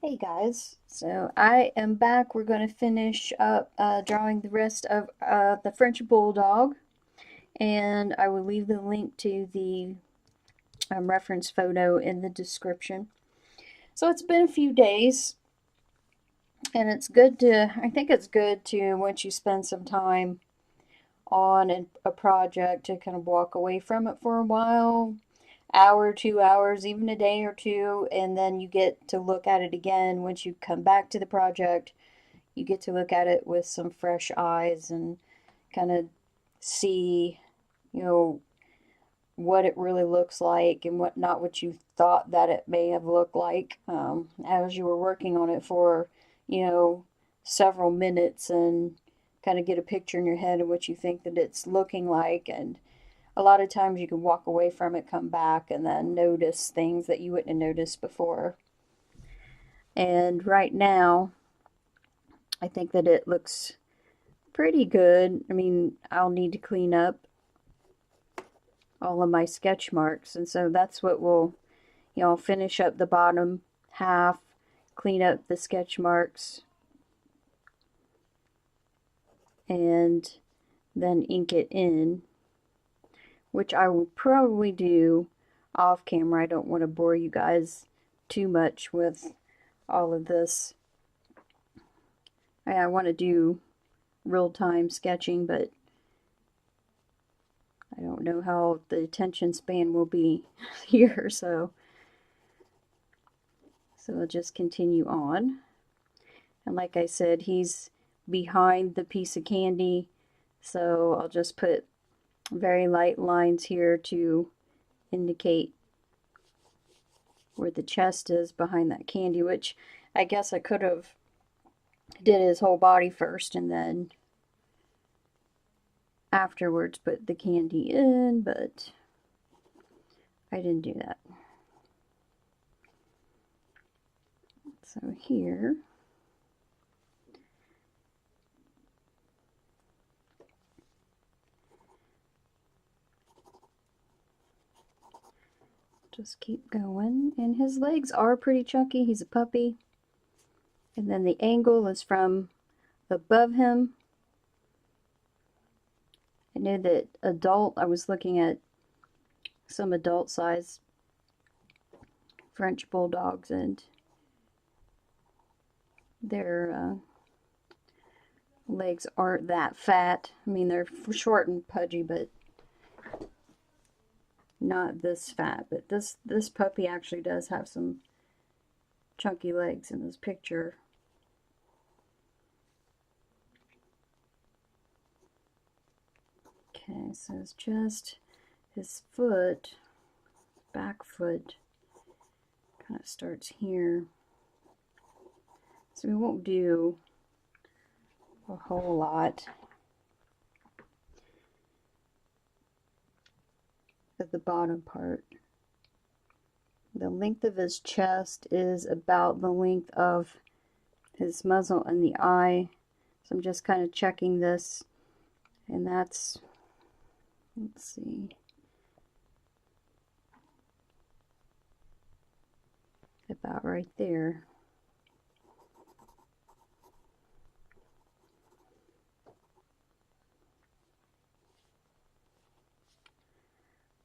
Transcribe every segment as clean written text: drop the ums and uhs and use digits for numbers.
Hey guys, so I am back. We're going to finish up drawing the rest of the French Bulldog, and I will leave the link to the reference photo in the description. So it's been a few days, and I think it's good to, once you spend some time on a project, to kind of walk away from it for a while, hour, 2 hours, even a day or two, and then you get to look at it again once you come back to the project. You get to look at it with some fresh eyes and kind of see, you know, what it really looks like and what you thought that it may have looked like as you were working on it for, you know, several minutes, and kind of get a picture in your head of what you think that it's looking like. And a lot of times you can walk away from it, come back, and then notice things that you wouldn't have noticed before. And right now, I think that it looks pretty good. I mean, I'll need to clean up all of my sketch marks, and so that's what we'll finish up the bottom half, clean up the sketch marks, and then ink it in, which I will probably do off camera. I don't want to bore you guys too much with all of this. I want to do real-time sketching, but I don't know how the attention span will be here, so I'll just continue on. And like I said, he's behind the piece of candy, so I'll just put very light lines here to indicate where the chest is behind that candy, which I guess I could have did his whole body first and then afterwards put the candy in, but I didn't do that. So here, just keep going. And his legs are pretty chunky. He's a puppy. And then the angle is from above him. I knew that I was looking at some adult size French Bulldogs, and their legs aren't that fat. I mean, they're short and pudgy, but not this fat. But this puppy actually does have some chunky legs in this picture. Okay, so it's just his foot, back foot, kind of starts here. So we won't do a whole lot at the bottom part. The length of his chest is about the length of his muzzle and the eye. So I'm just kind of checking this, and that's, let's see, about right there.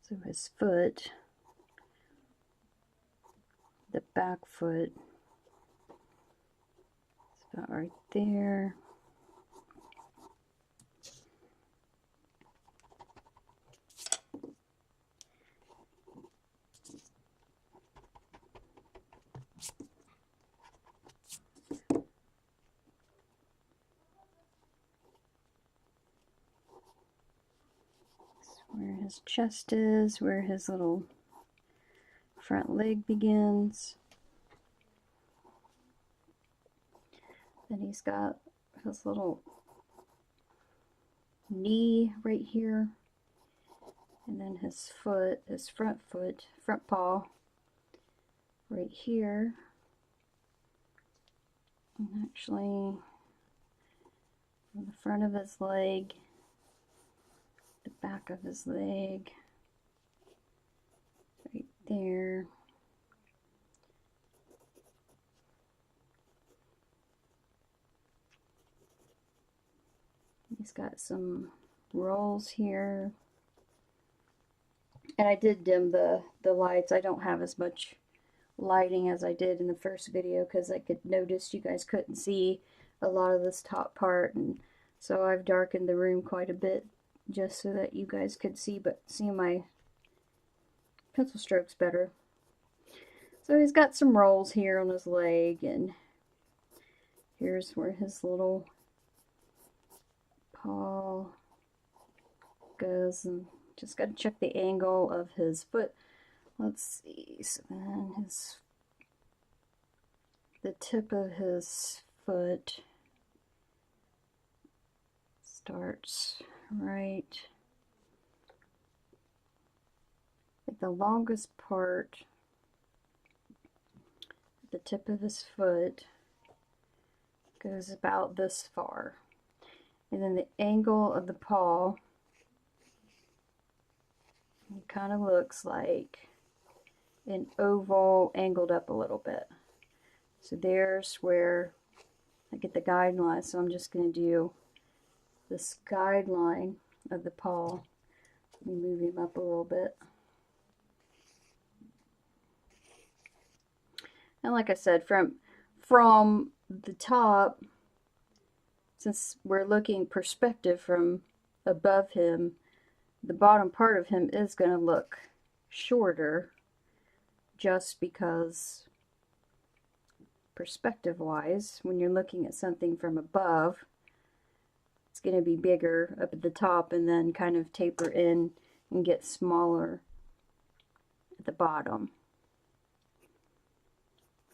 So his foot, the back foot, is about right there. Where his chest is, where his little front leg begins. Then he's got his little knee right here, and then his foot, his front paw right here. And actually, on the front of his leg, the back of his leg, right there. He's got some rolls here. And I did dim the lights. I don't have as much lighting as I did in the first video because I could notice you guys couldn't see a lot of this top part, and so I've darkened the room quite a bit just so that you guys could see my pencil strokes better. So he's got some rolls here on his leg, and here's where his little paw goes, and just got to check the angle of his foot. Let's see, so then the tip of his foot starts right at the longest part. The tip of his foot goes about this far, and then the angle of the paw, it kind of looks like an oval angled up a little bit. So there's where I get the guideline. So I'm just going to do this guideline of the paw. Let me move him up a little bit. And like I said, from the top, since we're looking perspective from above him, the bottom part of him is going to look shorter just because perspective wise, when you're looking at something from above, it's going to be bigger up at the top and then kind of taper in and get smaller at the bottom.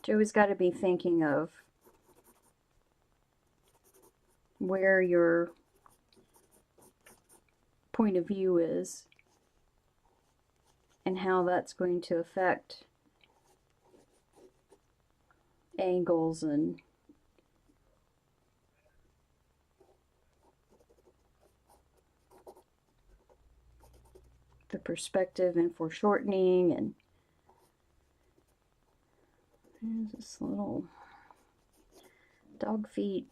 You always got to be thinking of where your point of view is and how that's going to affect angles and the perspective and foreshortening. And there's this little dog feet.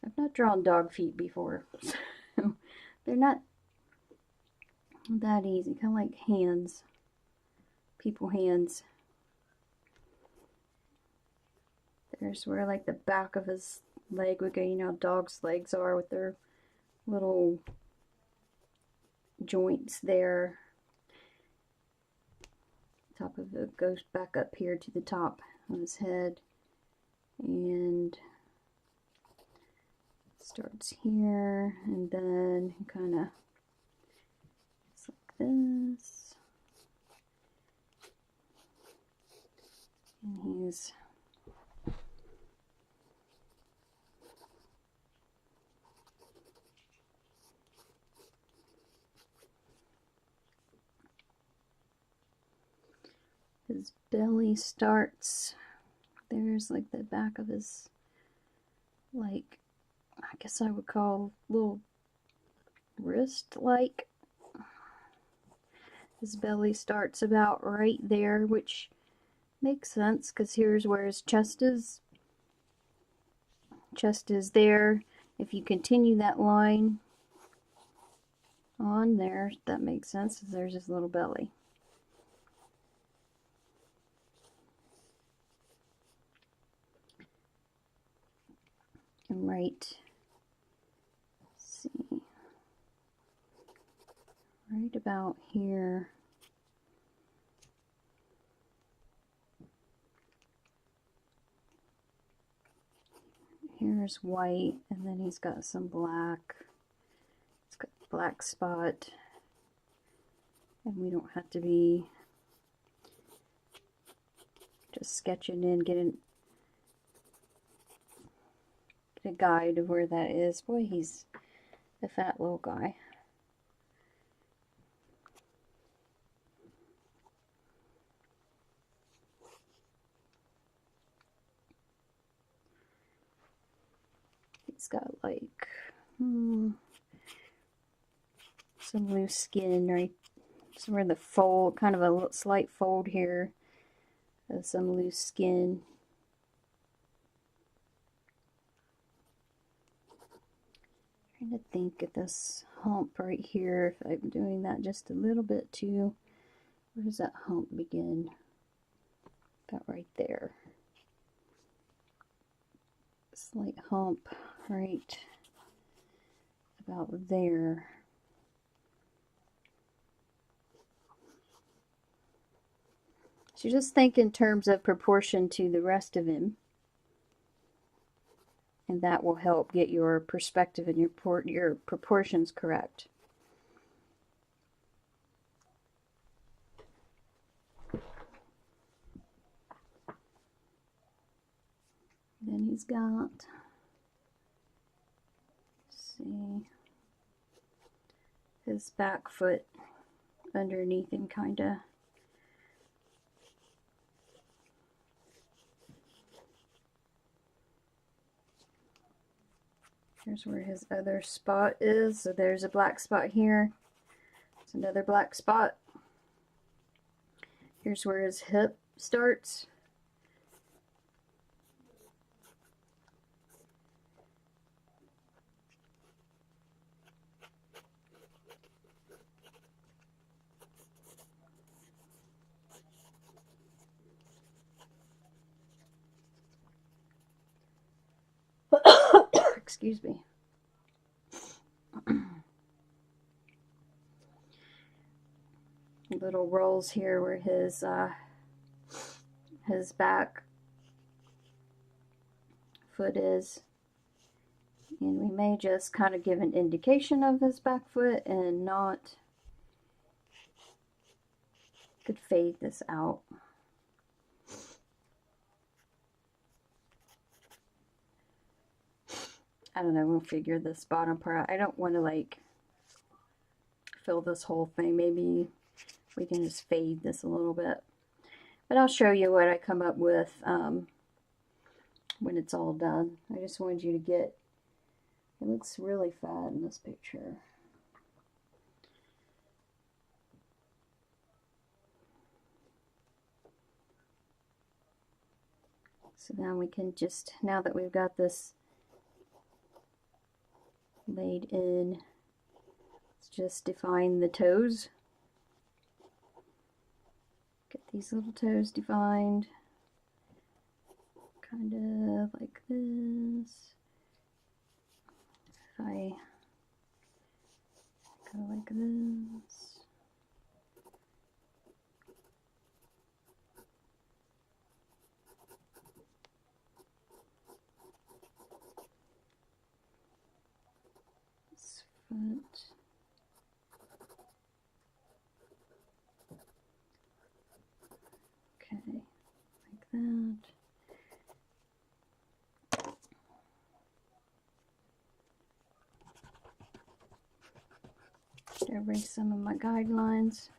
I've not drawn dog feet before, so they're not that easy. Kind of like hands, people hands. There's where like the back of his leg would go. You know how dogs' legs are with their little joints there. Top of it goes back up here to the top of his head, and starts here, and then kind of like this, and he's his belly starts, there's like the back of his, like, I guess I would call little wrist like. His belly starts about right there, which makes sense because here's where his chest is. Chest is there. If you continue that line on there, that makes sense. There's his little belly. And right, let's see, right about here, here's white, and then he's got some black. It's got a black spot, and we don't have to be just sketching in, get a guide of where that is. Boy, he's a fat little guy. He's got like some loose skin right somewhere in the fold, kind of a slight fold here, some loose skin. Trying to think of this hump right here, if I'm doing that just a little bit too. Where does that hump begin? About right there. Slight hump right about there. So just think in terms of proportion to the rest of him. And that will help get your perspective and your proportions correct. Then he's got, let's see, his back foot underneath him, kinda. Here's where his other spot is. So there's a black spot here. There's another black spot. Here's where his hip starts. Excuse me. Little rolls here where his back foot is, and we may just kind of give an indication of his back foot and not, could fade this out. I don't know, we'll figure this bottom part out. I don't want to like fill this whole thing. Maybe we can just fade this a little bit. But I'll show you what I come up with when it's all done. I just wanted you to get, it looks really fat in this picture. So now we can just, now that we've got this laid in, let's just define the toes. Get these little toes defined, kind of like this. If I go like this, this foot. Okay, like that. Erase some of my guidelines.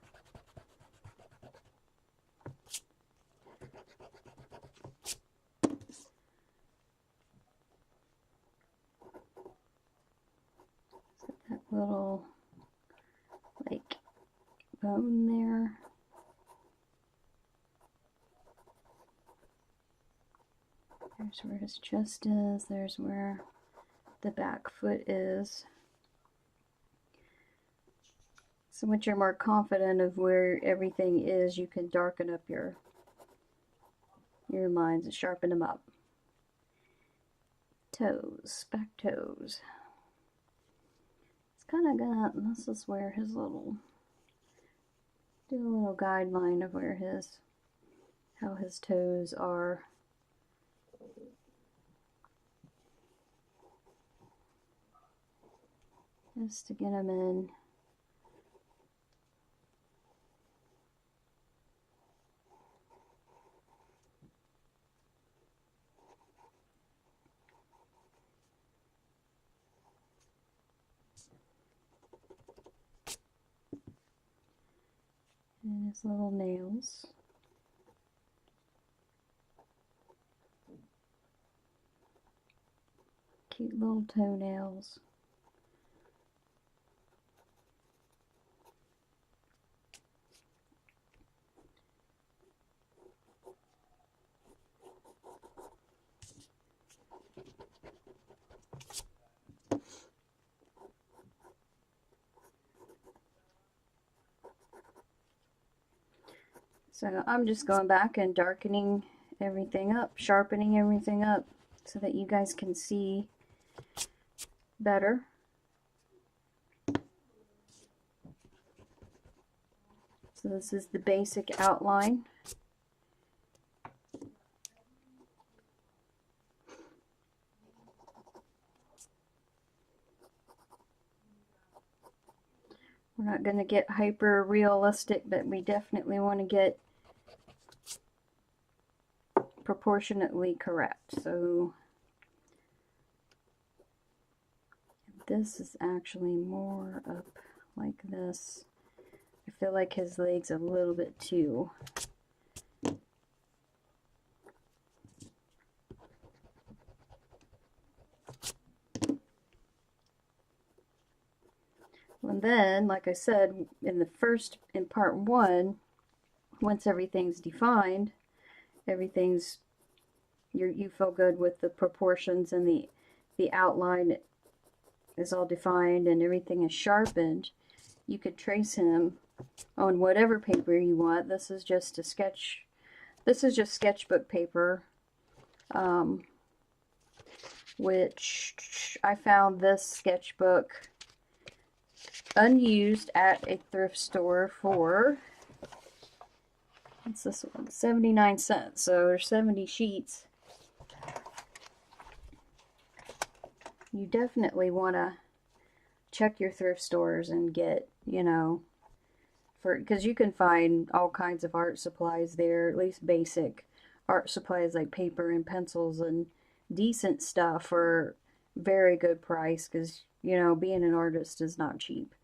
Set that little like bone there. There's where his chest is. There's where the back foot is. So once you're more confident of where everything is, you can darken up your lines and sharpen them up. Toes, back toes. It's kind of got, and this is where his little, do a little guideline of where his, how his toes are. Just to get them in. And his little nails. Cute little toenails. So I'm just going back and darkening everything up, sharpening everything up so that you guys can see better. So this is the basic outline. We're not going to get hyper realistic, but we definitely want to get proportionately correct. So this is actually more up like this. I feel like his leg's a little bit too. And then, like I said, in part one, once everything's defined, you feel good with the proportions and the outline is all defined and everything is sharpened, you could trace him on whatever paper you want. This is just sketchbook paper, which I found this sketchbook unused at a thrift store for, what's this one, 79 cents. So there's 70 sheets. You definitely want to check your thrift stores and get, because you can find all kinds of art supplies there, at least basic art supplies like paper and pencils and decent stuff for very good price, because, being an artist is not cheap.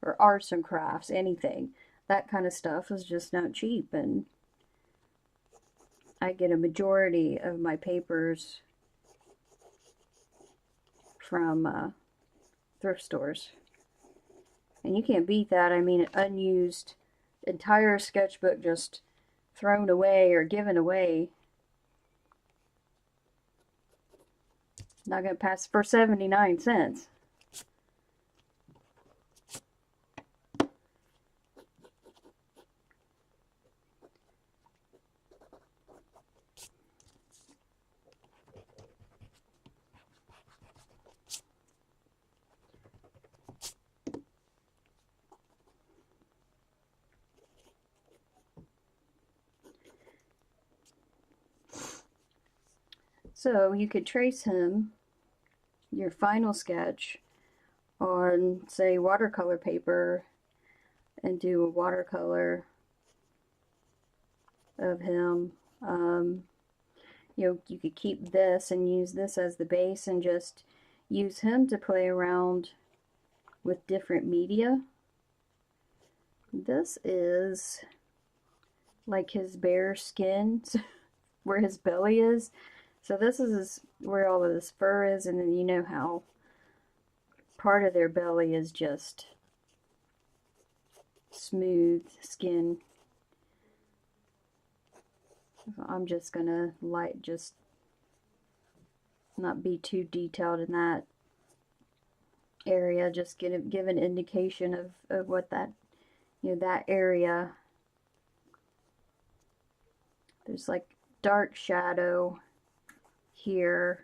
Or arts and crafts, anything. That kind of stuff is just not cheap, and I get a majority of my papers from thrift stores. And you can't beat that. I mean, an unused entire sketchbook just thrown away or given away. Not going to pass for 79 cents. So you could trace him, your final sketch, on, say, watercolor paper, and do a watercolor of him. You could keep this and use this as the base and just use him to play around with different media. This is like his bare skin, where his belly is. So this is where all of this fur is, and then you know how part of their belly is just smooth skin. So I'm just gonna just not be too detailed in that area, just give an indication of what that, that area. There's like dark shadow here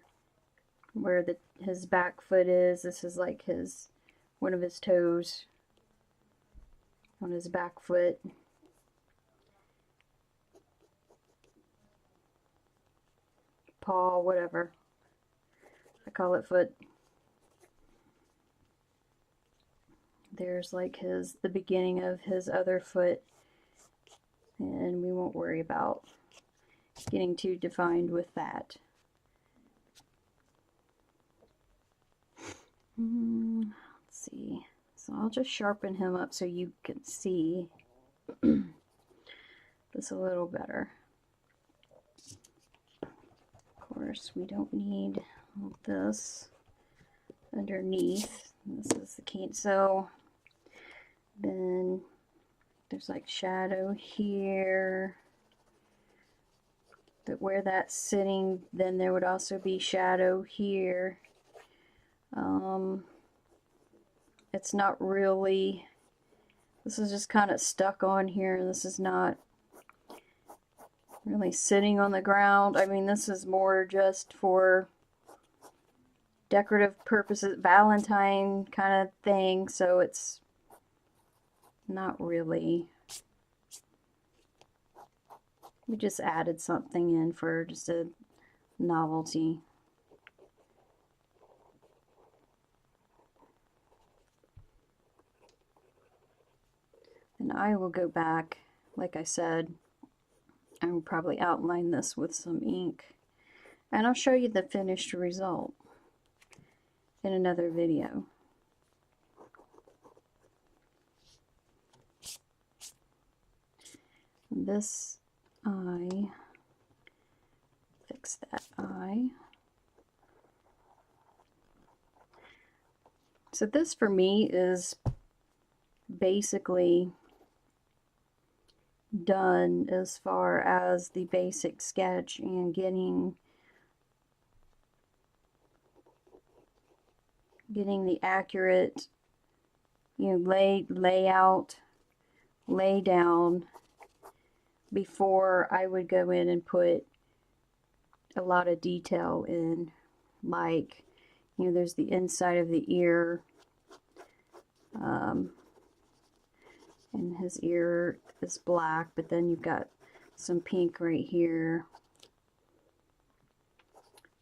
where his back foot is. This is like one of his toes on his back foot. Paw, whatever. I call it foot. There's like the beginning of his other foot, and we won't worry about getting too defined with that. Let's see. So I'll just sharpen him up so you can see this a little better. Of course, we don't need this underneath. This is the key. So then there's like shadow here. That where that's sitting, then there would also be shadow here. It's not really, this is just kind of stuck on here. This is not really sitting on the ground. I mean, this is more just for decorative purposes, Valentine kind of thing, so it's not really. We just added something in for just a novelty. And I will go back, like I said, I will probably outline this with some ink. And I'll show you the finished result in another video. This eye, fix that eye. So this for me is basically done as far as the basic sketch and getting the accurate, layout, lay down before I would go in and put a lot of detail in, like, there's the inside of the ear, and his ear is black, but then you've got some pink right here.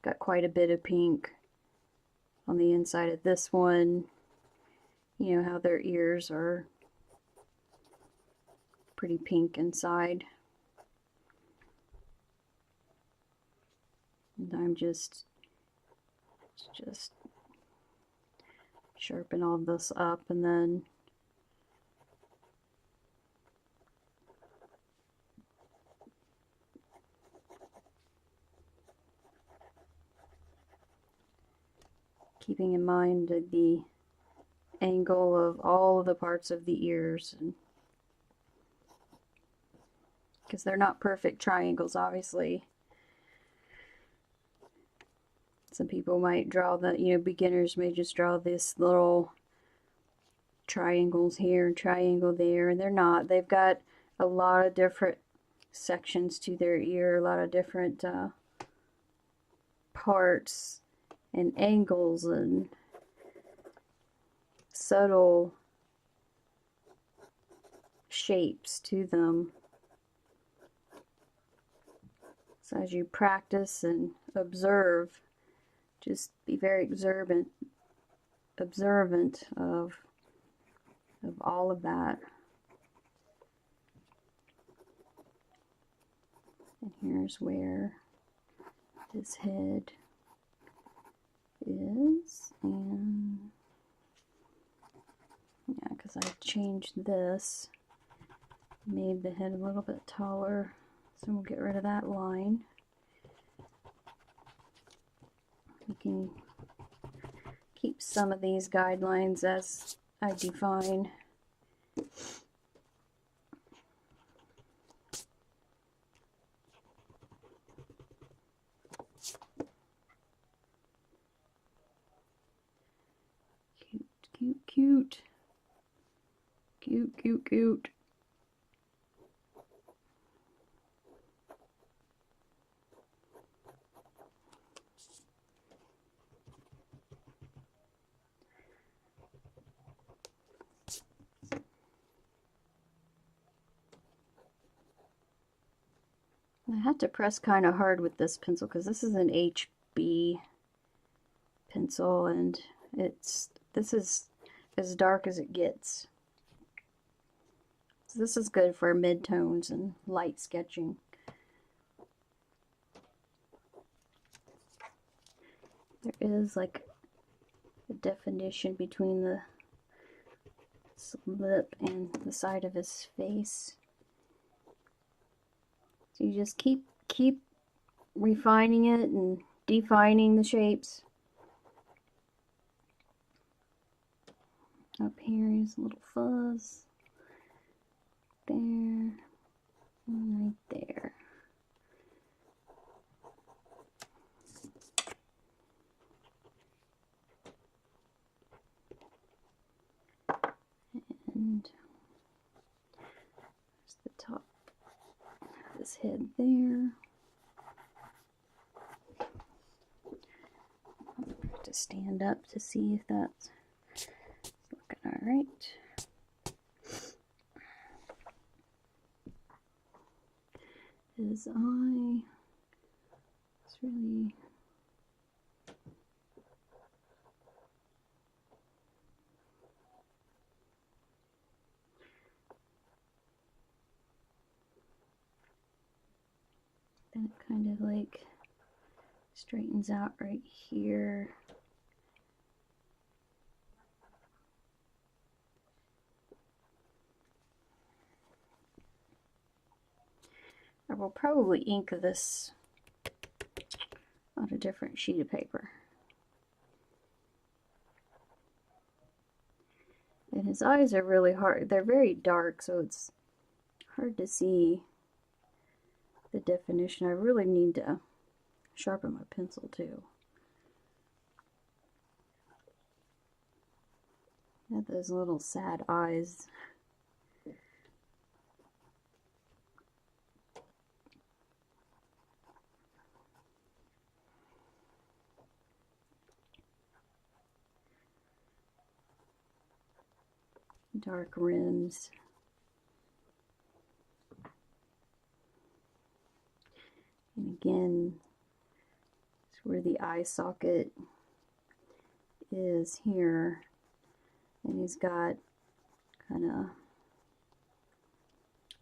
Got quite a bit of pink on the inside of this one. You know how their ears are pretty pink inside. And I'm just sharpen all this up, and then keeping in mind the angle of all of the parts of the ears, and because they're not perfect triangles, obviously. Some people might draw the, beginners may just draw this little triangles here and triangle there, and they're not. They've got a lot of different sections to their ear, a lot of different parts and angles and subtle shapes to them. So as you practice and observe, just be very observant of all of that. And here's where his head is, and yeah, because I changed this, made the head a little bit taller, so we'll get rid of that line. We can keep some of these guidelines as I define. Cute. I had to press kind of hard with this pencil because this is an HB pencil, and this is as dark as it gets. So this is good for mid-tones and light sketching. There is like a definition between the lip and the side of his face. So you just keep refining it and defining the shapes. Up here is a little fuzz. There. And right there. And there's the top this head there. I'll have to stand up to see if that's looking all right. His eye is really then it kind of like straightens out right here. I will probably ink this on a different sheet of paper. And his eyes are really hard. They're very dark, so it's hard to see the definition. I really need to sharpen my pencil too. Got those little sad eyes. Dark rims. And again, it's where the eye socket is here. And he's got kind of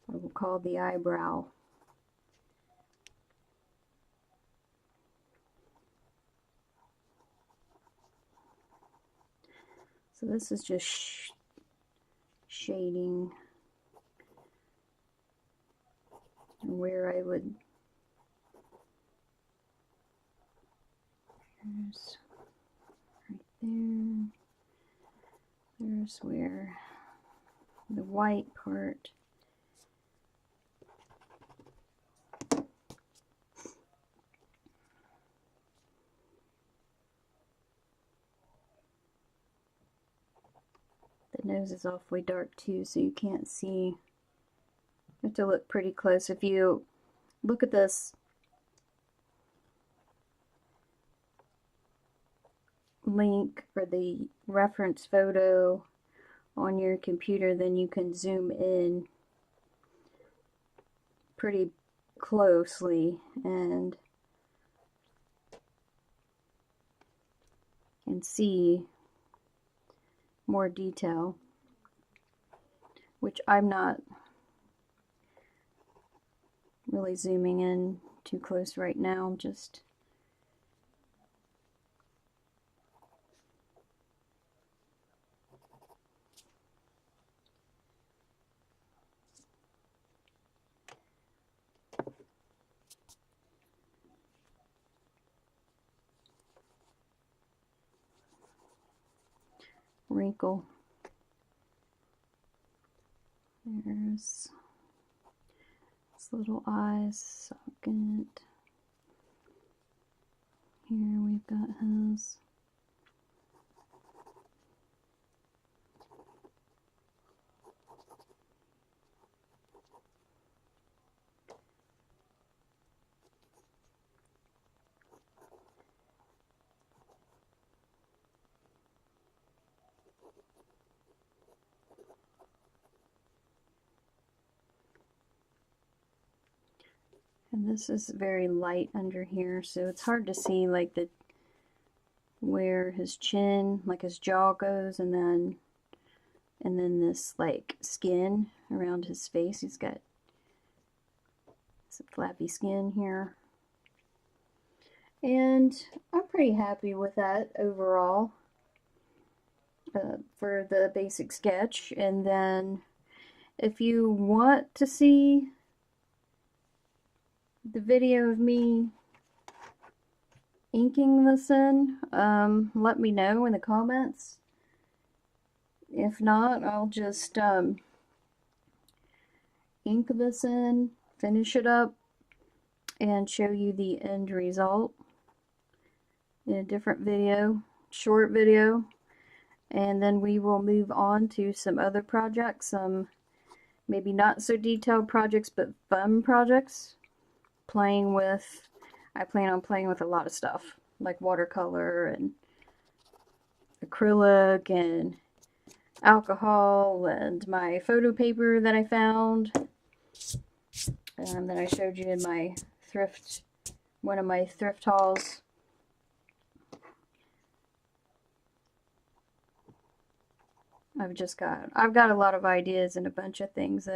what we'll call the eyebrow. So this is just shading where I would, there's right there, there's where the white part the nose is awfully dark too, so you can't see. You have to look pretty close. If you look at this link or the reference photo on your computer, then you can zoom in pretty closely and see more detail, which I'm not really zooming in too close right now. I'm just wrinkle. There's this little eyes socket. Here we've got his. And this is very light under here, so it's hard to see like where his chin, like his jaw goes, and then this like skin around his face. He's got some flappy skin here. And I'm pretty happy with that overall for the basic sketch. And then if you want to see the video of me inking this in, let me know in the comments. If not, I'll just ink this in, finish it up, and show you the end result in a different video, short video. And then we will move on to some other projects, some maybe not so detailed projects, but fun projects. I plan on playing with a lot of stuff, like watercolor and acrylic and alcohol and my photo paper that I found that I showed you in my one of my thrift hauls. I've got a lot of ideas and a bunch of things that